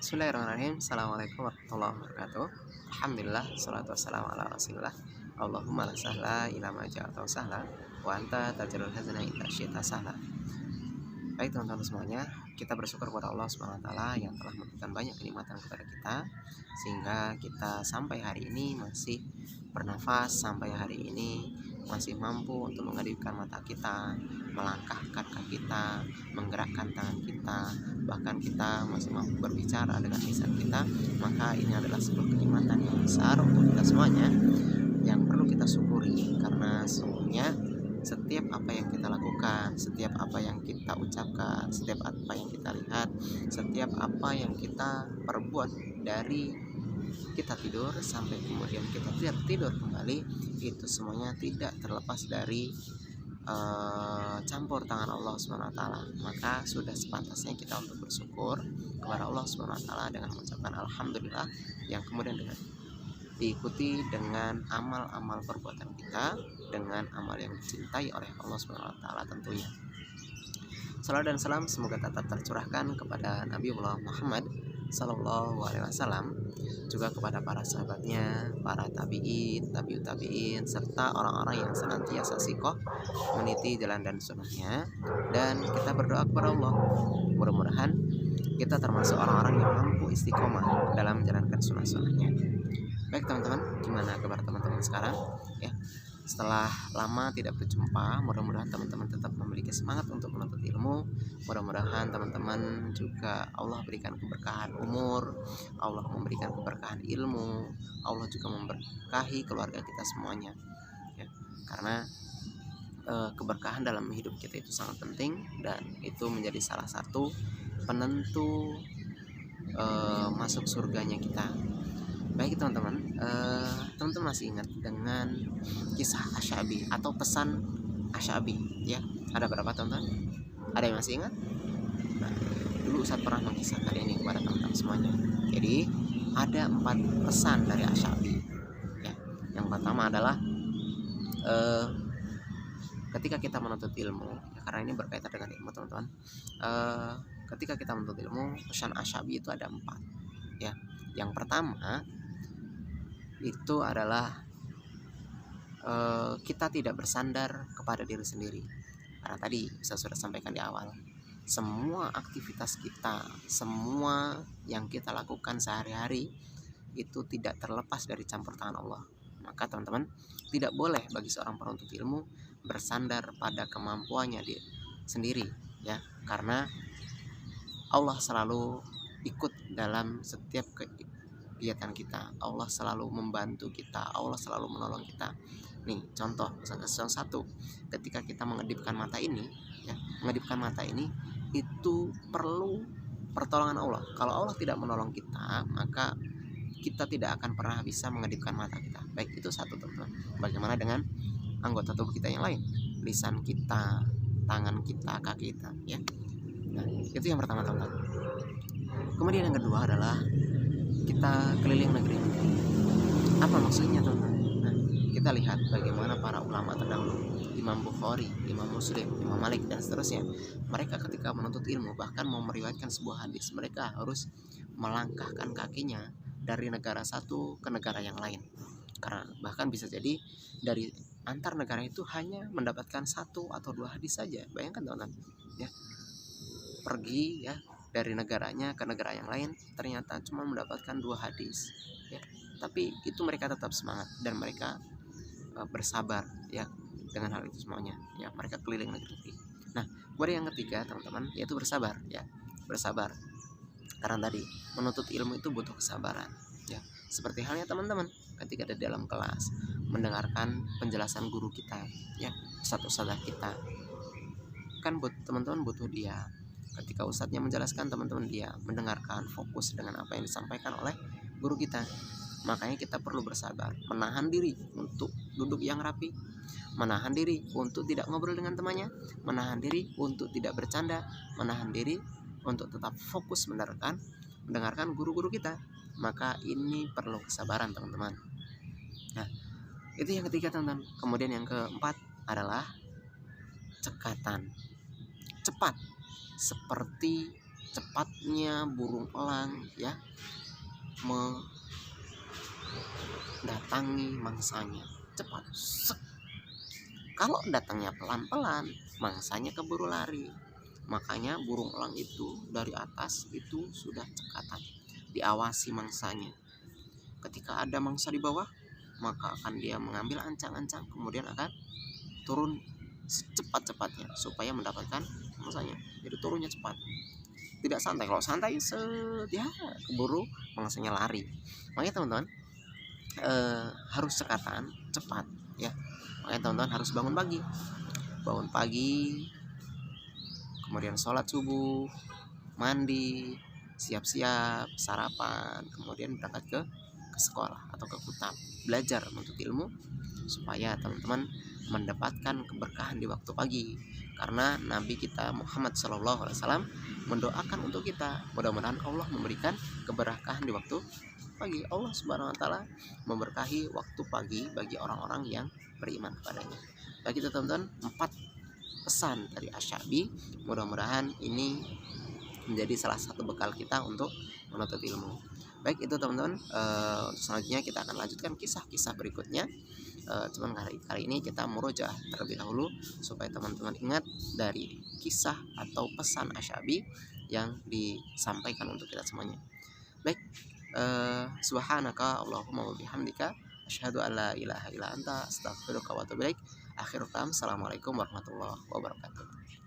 Bismillahirrahmanirrahim. Assalamualaikum warahmatullahi wabarakatuh. Alhamdulillah, salatu wassalamu ala rasulillah. Allahumma la sahla ila ma ja'altahu sahla wa anta taj'alul hazana idza syi'ta sahla. Baik teman-teman semuanya, kita bersyukur kepada Allah Subhanahu wa taala yang telah memberikan banyak kenikmatan kepada kita sehingga kita sampai hari ini masih bernafas, sampai hari ini masih mampu untuk mengedipkan mata kita, melangkahkan kaki kita, menggerakkan tangan kita, bahkan kita masih mampu berbicara dengan lisan kita. Maka ini adalah sebuah kenikmatan yang besar untuk kita semuanya yang perlu kita syukuri, karena sesungguhnya setiap apa yang kita lakukan, setiap apa yang kita ucapkan, setiap apa yang kita lihat, setiap apa yang kita perbuat dari kita tidur sampai kemudian kita tidur kembali, itu semuanya tidak terlepas dari campur tangan Allah Subhanahu wa taala. Maka sudah sepantasnya kita untuk bersyukur kepada Allah Subhanahu wa taala dengan mengucapkan alhamdulillah, yang kemudian dengan diikuti dengan amal-amal perbuatan kita, dengan amal yang dicintai oleh Allah Subhanahu wa taala tentunya. Salam dan salam semoga tetap tercurahkan kepada Nabiullah Muhammad Sallallahu Alaihi Wasallam, juga kepada para sahabatnya, para tabiin, tabiut tabiin, serta orang-orang yang senantiasa sikoh meniti jalan dan sunnahnya. Dan kita berdoa kepada Allah, mudah-mudahan kita termasuk orang-orang yang mampu istiqomah dalam menjalankan sunnah-sunnahnya. Baik teman-teman, gimana kabar teman-teman sekarang? Ya, setelah lama tidak berjumpa, mudah-mudahan teman-teman tetap memiliki semangat untuk menuntut ilmu. Mudah-mudahan teman-teman juga Allah berikan keberkahan umur, Allah memberikan keberkahan ilmu, Allah juga memberkahi keluarga kita semuanya. Ya, karena keberkahan dalam hidup kita itu sangat penting, dan itu menjadi salah satu penentu masuk surganya kita. Baik teman-teman, teman-teman masih ingat dengan kisah Asy-Sya'bi atau pesan Asy-Sya'bi ya? Ada berapa teman-teman? Ada yang masih ingat? Nah, dulu Ustadz pernah mengisahkan ini kepada teman-teman semuanya. Jadi ada 4 pesan dari Asy-Sya'bi ya. Yang pertama adalah ketika kita menuntut ilmu ya, karena ini berkaitan dengan ilmu teman-teman. Ketika kita menuntut ilmu, pesan Asy-Sya'bi itu ada 4 ya. Yang pertama itu adalah kita tidak bersandar kepada diri sendiri, karena tadi saya sudah sampaikan di awal, semua aktivitas kita, semua yang kita lakukan sehari-hari itu tidak terlepas dari campur tangan Allah. Maka teman-teman, tidak boleh bagi seorang penuntut ilmu bersandar pada kemampuannya dia sendiri ya, karena Allah selalu ikut dalam setiap kegiatan kita. Allah selalu membantu kita, Allah selalu menolong kita. Nih contoh satu, ketika kita mengedipkan mata ini ya, mengedipkan mata ini itu perlu pertolongan Allah. Kalau Allah tidak menolong kita, maka kita tidak akan pernah bisa mengedipkan mata kita. Baik, itu satu teman-teman. Bagaimana dengan anggota tubuh kita yang lain, lisan kita, tangan kita, kaki kita ya. Nah, itu yang pertama teman-teman. Kemudian yang kedua adalah kita keliling negeri-negeri. Apa maksudnya teman-teman? Nah, kita lihat bagaimana para ulama terdahulu, Imam Bukhari, Imam Muslim, Imam Malik dan seterusnya. Mereka ketika menuntut ilmu, bahkan mau meriwayatkan sebuah hadis, mereka harus melangkahkan kakinya dari negara satu ke negara yang lain. Karena bahkan bisa jadi dari antar negara itu hanya mendapatkan 1 atau 2 hadis saja. Bayangkan teman-teman, ya. Pergi ya dari negaranya ke negara yang lain, ternyata cuma mendapatkan 2 hadis ya. Tapi itu mereka tetap semangat dan mereka bersabar ya dengan hal itu semuanya ya. Mereka keliling negeri. Nah, kemudian yang ketiga teman-teman, yaitu bersabar ya. Bersabar karena tadi menuntut ilmu itu butuh kesabaran ya. Seperti halnya teman-teman ketika ada dalam kelas mendengarkan penjelasan guru kita ya, ustadz kita, kan teman-teman butuh dia. Ketika ustadznya menjelaskan, teman-teman dia mendengarkan, fokus dengan apa yang disampaikan oleh guru kita. Makanya kita perlu bersabar, menahan diri untuk duduk yang rapi, menahan diri untuk tidak ngobrol dengan temannya, menahan diri untuk tidak bercanda, menahan diri untuk tetap fokus mendengarkan guru-guru kita. Maka ini perlu kesabaran teman-teman. Nah, itu yang ketiga teman-teman. Kemudian yang keempat adalah cekatan, cepat, seperti cepatnya burung elang ya mendatangi mangsanya. Cepat. Sek. Kalau datangnya pelan-pelan, mangsanya keburu lari. Makanya burung elang itu dari atas itu sudah cekatan, diawasi mangsanya. Ketika ada mangsa di bawah, maka akan dia mengambil ancang-ancang, kemudian akan turun secepat-cepatnya supaya mendapatkan mangsanya. Jadi turunnya cepat, tidak santai. Kalau santai ya keburu mangsanya lari. Makanya teman-teman harus cekatan, cepat ya. Makanya teman-teman harus bangun pagi, kemudian sholat subuh, mandi, siap-siap, sarapan, kemudian berangkat ke sekolah atau ke kutab, belajar menuntut ilmu supaya teman-teman mendapatkan keberkahan di waktu pagi. Karena Nabi kita Muhammad SAW mendoakan untuk kita, mudah-mudahan Allah memberikan keberkahan di waktu pagi. Allah Subhanahu Wa Taala memberkahi waktu pagi bagi orang-orang yang beriman kepadanya. Bagi itu teman-teman, 4 pesan dari Asy-Sya'bi, mudah-mudahan ini menjadi salah satu bekal kita untuk menuntut ilmu. Baik itu teman-teman, selanjutnya kita akan lanjutkan kisah-kisah berikutnya. Cuman kali ini kita murojaah terlebih dahulu supaya teman-teman ingat dari kisah atau pesan Asy-Sya'bi yang disampaikan untuk kita semuanya. Baik, subhanaka Allahumma wa bihamdika asyhadu an la ilaha illa anta astaghfiruka wa atubu ilaik. Akhirul kalam, assalamualaikum warahmatullahi wabarakatuh.